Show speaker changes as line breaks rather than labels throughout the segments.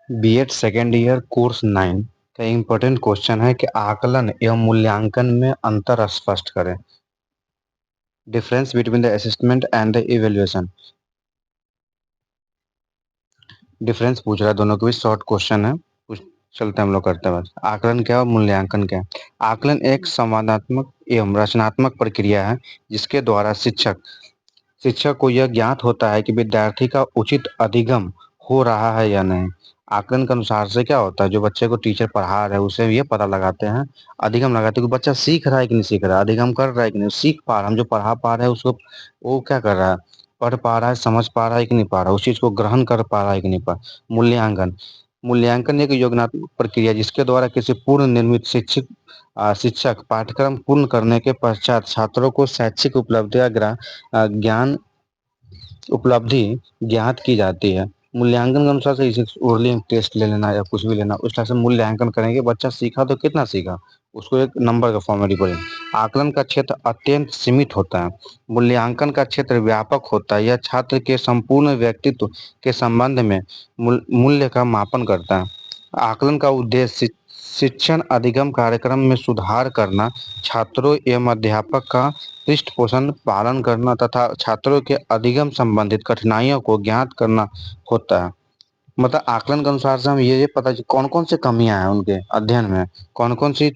BEd second year course 9 का important question है कि आकलन एवं मूल्यांकन में अंतर स्पष्ट करें। Difference between the assessment and the evaluation. Difference पूछ रहा है, दोनों के बीच शॉर्ट क्वेश्चन है। चलते हम लोग करते हैं। बस आकलन क्या है और मूल्यांकन क्या है। आकलन एक संवादात्मक एवं रचनात्मक प्रक्रिया है जिसके द्वारा शिक्षक शिक्षक को यह ज्ञात होता है कि विद्यार्थी का उचित अधिगम हो रहा है या नहीं। आकलन के अनुसार से क्या होता है, जो बच्चे को टीचर पढ़ा रहे हैं उसे ये पता लगाते हैं, अधिगम लगाते हैं कि बच्चा सीख रहा है कि नहीं सीख रहा है, अधिगम कर रहा है कि नहीं, सीख पा रहा है, हम जो पढ़ा पा रहे हैं उसको वो क्या कर रहा है, पढ़ पा रहा है, समझ पा रहा है कि नहीं पा रहा है, उस चीज को ग्रहण कर पा रहा है कि नहीं पा। मूल्यांकन मूल्यांकन एक योजनात्मक प्रक्रिया जिसके द्वारा किसी पूर्ण निर्मित शिक्षक पाठ्यक्रम पूर्ण करने के पश्चात छात्रों को शैक्षिक उपलब्धियां ज्ञान उपलब्धि ज्ञात की जाती है। मूल्यांकन के अनुसार से इसे ओरली टेस्ट ले लेना या कुछ भी लेना, उस तरह से मूल्यांकन करेंगे, बच्चा सीखा तो कितना सीखा, उसको एक नंबर का फॉर्म में रिप्रेजेंट। आकलन का क्षेत्र अत्यंत सीमित होता है, मूल्यांकन का क्षेत्र व्यापक होता है। यह छात्र के संपूर्ण व्यक्तित्व के संबंध में मूल्य का मापन करता है। आकलन का उद्देश्य शिक्षण अधिगम कार्यक्रम में सुधार करना, छात्रों एवं अध्यापक का पृष्ठपोषण पालन करना तथा छात्रों के अधिगम संबंधित कठिनाइयों को ज्ञात करना होता है। मतलब आकलन के अनुसार से हम ये पता कौन कौन सी कमियां हैं उनके अध्ययन में, कौन कौन सी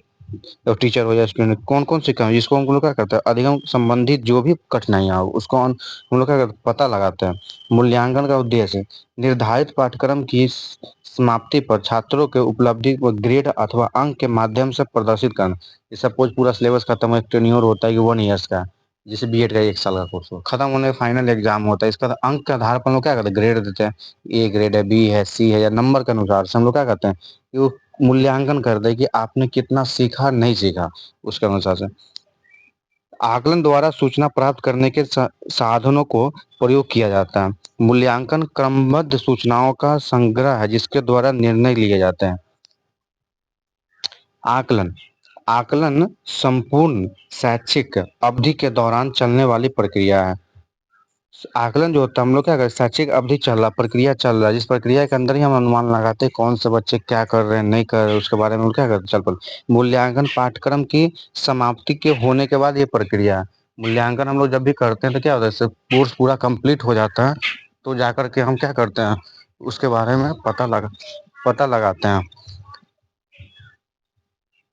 टीचर हो या स्टूडेंट कौन कौन सी कमी, जिसको हम लोग क्या करते हैं, अधिगम संबंधित जो भी कठिनाइयां हो उसको हम लोग क्या करते हैं, पता लगाते हैं। मूल्यांकन का उद्देश्य निर्धारित पाठ्यक्रम की समाप्ति पर छात्रों के उपलब्धि को ग्रेड अथवा अंक के माध्यम से प्रदर्शित करना। सपोज पूरा सिलेबस खत्म है, टेन्योर होता है कि 1 ईयर्स का, जैसे बीएड का 1 साल का कोर्स हो, खत्म होने फाइनल एग्जाम होता है, इसका अंक के आधार पर हम लोग क्या करते हैं, ग्रेड देते हैं। ए ग्रेड है, बी है, सी है, या नंबर के अनुसार से हम लोग क्या करते हैं कि वो मूल्यांकन कर दे कि आपने कितना सीखा नहीं सीखा, उसके अनुसार से। आकलन द्वारा सूचना प्राप्त करने के साधनों को प्रयोग किया जाता है। मूल्यांकन क्रमबद्ध सूचनाओं का संग्रह है जिसके द्वारा निर्णय लिए जाते हैं। आकलन आकलन संपूर्ण शैक्षिक अवधि के दौरान चलने वाली प्रक्रिया है। आकलन जो होता है, हम लोग क्या करते हैं, शैक्षिक अवधि चल रहा, प्रक्रिया चल रहा है, जिस प्रक्रिया के अंदर ही हम अनुमान लगाते हैं कौन से बच्चे क्या कर रहे हैं नहीं कर रहे, उसके बारे में हम क्या करते हैं, चल पल। मूल्यांकन पाठ्यक्रम की समाप्ति के होने के बाद ये प्रक्रिया है। मूल्यांकन हम लोग जब भी करते हैं तो क्या होता है, कोर्स पूरा कंप्लीट हो जाता है तो जाकर के हम क्या करते हैं, उसके बारे में पता लगाते हैं।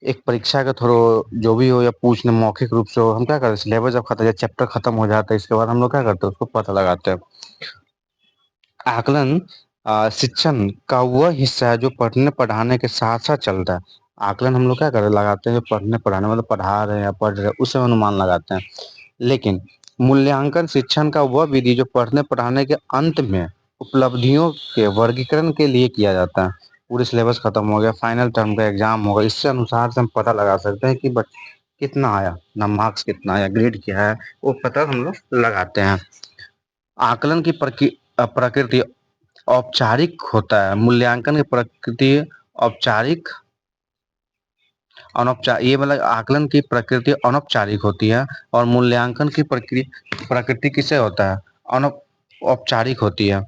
एक परीक्षा के थ्रू जो भी हो या पूछने मौखिक रूप से हो, हम क्या करते हैं, सिलेबस जब खत्म या चैप्टर खत्म हो जाता है इसके बाद हम लोग क्या करते हैं, उसको पता लगाते हैं। आकलन शिक्षण का वह हिस्सा है जो पढ़ने पढ़ाने के साथ साथ चलता है। आकलन हम लोग क्या कर लगाते हैं, पढ़ने पढ़ाने मतलब पढ़ा रहे हैं या पढ़ रहे हैं उससे अनुमान लगाते हैं। लेकिन मूल्यांकन शिक्षण का वह विधि जो पढ़ने पढ़ाने के अंत में उपलब्धियों के वर्गीकरण के लिए किया जाता है। पूरे सिलेबस खत्म हो गया, फाइनल टर्म का एग्जाम होगा, इससे अनुसार से हम पता लगा सकते हैं कि कितना आया ना, मार्क्स कितना आया, ग्रेड क्या है, वो पता हम लोग लगाते हैं। आकलन की प्रकृति औपचारिक होता है। मूल्यांकन की प्रकृति औपचारिक अनौपचारिक, ये मतलब आकलन की प्रकृति अनौपचारिक होती है और मूल्यांकन की प्रकृति किसे होता है, औपचारिक होती है।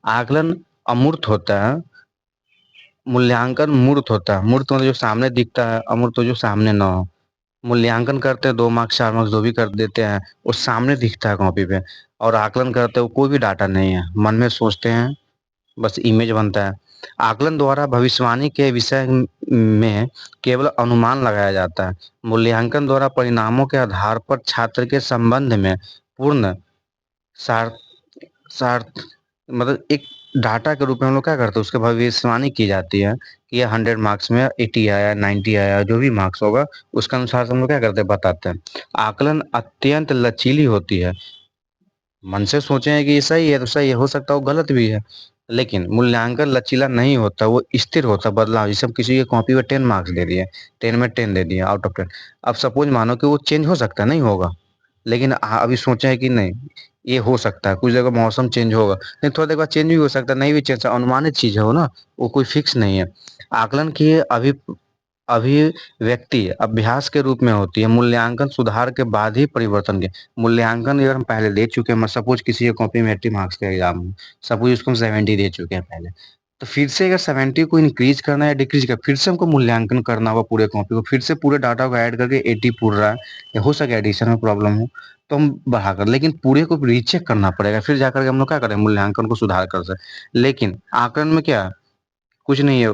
आकलन अमूर्त होता है, मूल्यांकन मूर्त होता है। मूर्त मतलब जो सामने दिखता है, अमूर्त तो जो सामने ना हो। मूल्यांकन करते हैं 2 मार्क्स 4 मार्क्स जो भी कर देते हैं वो सामने दिखता है कॉपी पे, और आकलन करते हैं वो कोई भी डाटा नहीं है, मन में सोचते हैं, बस इमेज बनता है। आकलन द्वारा भविष्यवाणी के विषय में केवल अनुमान लगाया जाता है। मूल्यांकन द्वारा परिणामों के आधार पर छात्र के संबंध में पूर्ण सार सार मतलब एक डाटा के रूप में हम लोग क्या करते हैं, उसके भविष्यवाणी की जाती है कि ये 100 मार्क्स में 80 आया, 90 आया, जो भी मार्क्स होगा उसके अनुसार से हम लोग क्या करते हैं, बताते हैं। आकलन अत्यंत लचीली होती है। मन से सोचे हैं कि ये सही है तो सही है, हो सकता है वो गलत भी है। लेकिन मूल्यांकन लचीला नहीं होता, वो स्थिर होता, बदलाव। जैसे हम किसी की कॉपी में 10 मार्क्स दे दिए, 10 में 10 दे दिए आउट ऑफ 10, अब सपोज मानो कि वो चेंज हो सकता है, नहीं होगा, लेकिन अभी सोचे हैं कि नहीं ये हो सकता है, कुछ जगह मौसम चेंज होगा, नहीं थोड़ा देर बाद चेंज भी हो सकता है, नहीं भी चेंज, अनुमानित चीज है वो ना, वो कोई फिक्स नहीं है। आकलन की अभिव्यक्ति अभ्यास के रूप में होती है। मूल्यांकन सुधार के बाद ही परिवर्तन के। मूल्यांकन अगर हम पहले दे चुके हैं, सपोज किसी की कॉपी में 80 मार्क्स का एग्जाम हो, सपोज उसको हम 70 दे चुके हैं पहले, तो फिर से अगर 70 को इंक्रीज करना है या डिक्रीज करना, फिर से हमको मूल्यांकन करना होगा पूरे कॉपी को, फिर से पूरे डाटा को ऐड करके 80 पूर रहा है, या हो सके एडिशन में प्रॉब्लम हो तो हम बढ़ाकर, लेकिन पूरे को रीचेक करना पड़ेगा, फिर जाकर के हम लोग क्या करें, मूल्यांकन को सुधार कर सके। लेकिन आकलन में क्या है? कुछ नहीं है,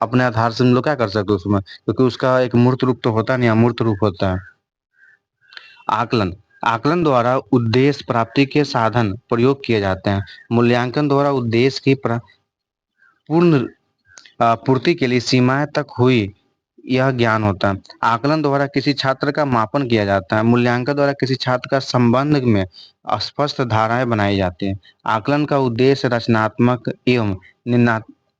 अपने आधार से हम लोग क्या कर सकते हैं उसमें, क्योंकि उसका एक मूर्त रूप तो होता नहीं, अमूर्त रूप होता है। आकलन, आकलन द्वारा उद्देश्य प्राप्ति के साधन प्रयोग किए जाते हैं। मूल्यांकन द्वारा उद्देश्य की पूर्ण पूर्ति के लिए सीमाएं तक हुई यह ज्ञान होता है। आकलन द्वारा किसी छात्र का मापन किया जाता है। मूल्यांकन द्वारा किसी छात्र का संबंध में स्पष्ट धाराएं बनाई जाती हैं। आकलन का उद्देश्य रचनात्मक एवं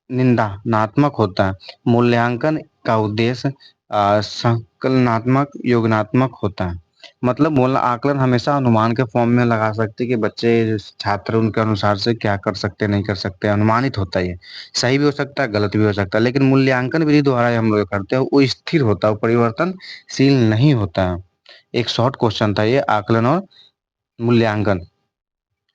निंदात्मक होता है। मूल्यांकन का उद्देश्य संकलनात्मक योजनात्मक होता है। मतलब मूल आकलन हमेशा अनुमान के फॉर्म में लगा सकते हैं कि बच्चे छात्र उनके अनुसार से क्या कर सकते नहीं कर सकते, अनुमानित होता है ये। सही भी हो सकता है, गलत भी हो सकता है, लेकिन मूल्यांकन विधि द्वारा हम लोग करते हैं वो स्थिर होता है, वो परिवर्तनशील नहीं होता है। एक शॉर्ट क्वेश्चन था ये, आकलन और मूल्यांकन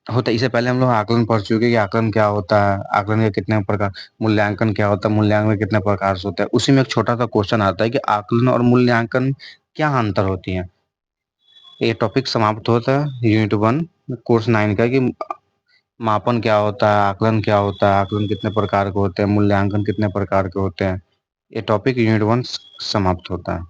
होता है। इससे पहले हम लोग आकलन पढ़ चुके हैं कि आकलन क्या होता है, आकलन के कितने प्रकार, मूल्यांकन क्या होता है, मूल्यांकन के कितने प्रकार से होता है। उसी में एक छोटा सा क्वेश्चन आता है कि आकलन और मूल्यांकन क्या अंतर होती है। ये टॉपिक समाप्त होता है यूनिट 1 कोर्स 9 का, कि मापन क्या होता है, आकलन क्या होता है, आकलन कितने प्रकार के होते हैं, मूल्यांकन कितने प्रकार के होते हैं। ये टॉपिक यूनिट 1 समाप्त होता है।